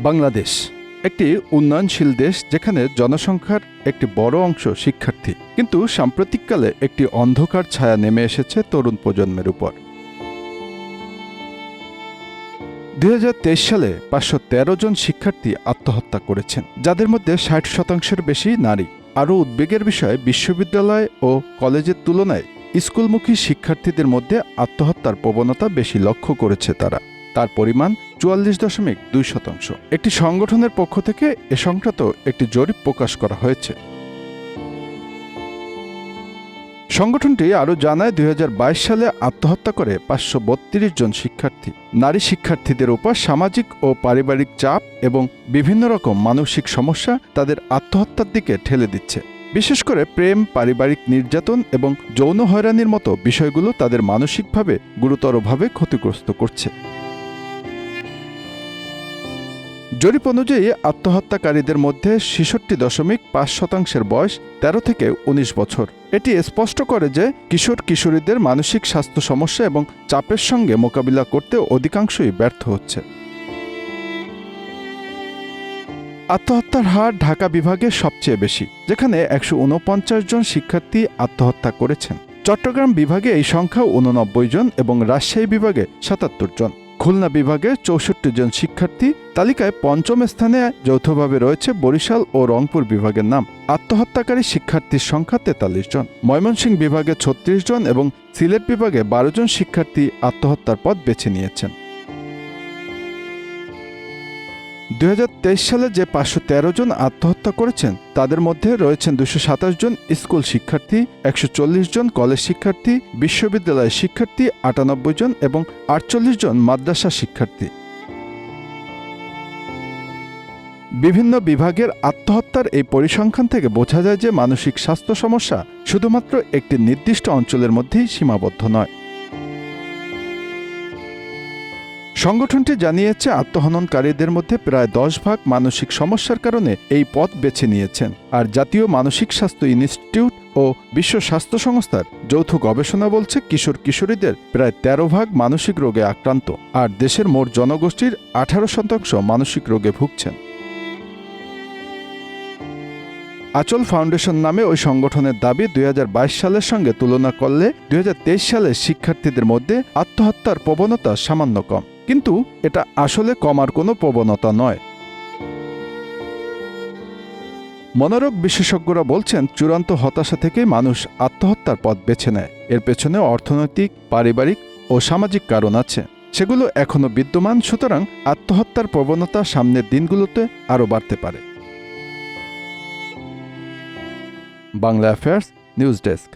বাংলাদেশ একটি উন্নয়নশীল দেশ যেখানে জনসংখ্যার একটি বড় অংশ শিক্ষার্থী, কিন্তু সাম্প্রতিককালে একটি অন্ধকার ছায়া নেমে এসেছে তরুণ প্রজন্মের উপর। 2023 সালে 513 জন শিক্ষার্থী আত্মহত্যা করেছেন, যাদের মধ্যে 60% বেশি নারী। আরও উদ্বেগের বিষয়, বিশ্ববিদ্যালয় ও কলেজের তুলনায় স্কুলমুখী শিক্ষার্থীদের মধ্যে আত্মহত্যার প্রবণতা বেশি লক্ষ্য করেছে তারা। তার পরিমাণ 44.2%। একটি সংগঠনের পক্ষ থেকে এ সংক্রান্ত একটি জরিপ প্রকাশ করা হয়েছে। সংগঠনটি আরও জানায়, 2022 সালে আত্মহত্যা করে 532 জন শিক্ষার্থী। নারী শিক্ষার্থীদের উপর সামাজিক ও পারিবারিক চাপ এবং বিভিন্ন রকম মানসিক সমস্যা তাদের আত্মহত্যার দিকে ঠেলে দিচ্ছে। বিশেষ করে প্রেম, পারিবারিক নির্যাতন এবং যৌন হয়রানির মতো বিষয়গুলো তাদের মানসিকভাবে গুরুতরভাবে ক্ষতিগ্রস্ত করছে। জরিপ অনুযায়ী আত্মহত্যাকারীদের মধ্যে 66.5% বয়স 13 থেকে 19 বছর। এটি স্পষ্ট করে যে কিশোর কিশোরীদের মানসিক স্বাস্থ্য সমস্যা এবং চাপের সঙ্গে মোকাবিলা করতে অধিকাংশই ব্যর্থ হচ্ছে। আত্মহত্যার হার ঢাকা বিভাগে সবচেয়ে বেশি, যেখানে 149 জন শিক্ষার্থী আত্মহত্যা করেছেন। চট্টগ্রাম বিভাগে এই সংখ্যা 89 জন এবং রাজশাহী বিভাগে 77 জন। খুলনা বিভাগে 64 জন শিক্ষার্থী। তালিকায় পঞ্চম স্থানে যৌথভাবে রয়েছে বরিশাল ও রংপুর বিভাগের নাম। আত্মহত্যাকারী শিক্ষার্থীর সংখ্যা 43 জন। ময়মনসিংহ বিভাগে 36 জন এবং সিলেট বিভাগে 12 জন শিক্ষার্থী আত্মহত্যার পথ বেছে নিয়েছেন। 2023 সালে যে 513 জন আত্মহত্যা করেছেন, তাদের মধ্যে রয়েছেন 227 জন স্কুল শিক্ষার্থী, 140 জন কলেজ শিক্ষার্থী, বিশ্ববিদ্যালয়ের শিক্ষার্থী 98 জন এবং 48 জন মাদ্রাসা শিক্ষার্থী। বিভিন্ন বিভাগের আত্মহত্যার এই পরিসংখ্যান থেকে বোঝা যায় যে মানসিক স্বাস্থ্য সমস্যা শুধুমাত্র একটি নির্দিষ্ট অঞ্চলের মধ্যেই সীমাবদ্ধ নয়। সংগঠনটি জানিয়েছে, আত্মহননকারীদের মধ্যে প্রায় 10% মানসিক সমস্যার কারণে এই পথ বেছে নিয়েছেন। আর জাতীয় মানসিক স্বাস্থ্য ইনস্টিটিউট ও বিশ্ব স্বাস্থ্য সংস্থার যৌথ গবেষণা বলছে, কিশোর কিশোরীদের প্রায় 13% মানসিক রোগে আক্রান্ত, আর দেশের মোট জনগোষ্ঠীর 18% মানসিক রোগে ভুগছেন। আচল ফাউন্ডেশন নামে ওই সংগঠনের দাবি, 2022 সালের সঙ্গে তুলনা করলে 2023 সালের শিক্ষার্থীদের মধ্যে আত্মহত্যার প্রবণতা সামান্য কম, কিন্তু এটা আসলে কমার কোনো প্রবণতা নয়। মনোরোগ বিশেষজ্ঞরা বলছেন, চূড়ান্ত হতাশা থেকে মানুষ আত্মহত্যার পথ বেছে নেয়। এর পেছনে অর্থনৈতিক, পারিবারিক ও সামাজিক কারণ আছে, সেগুলো এখনও বিদ্যমান। সুতরাং আত্মহত্যার প্রবণতা সামনের দিনগুলোতে আরও বাড়তে পারে। Bangla affairs news desk.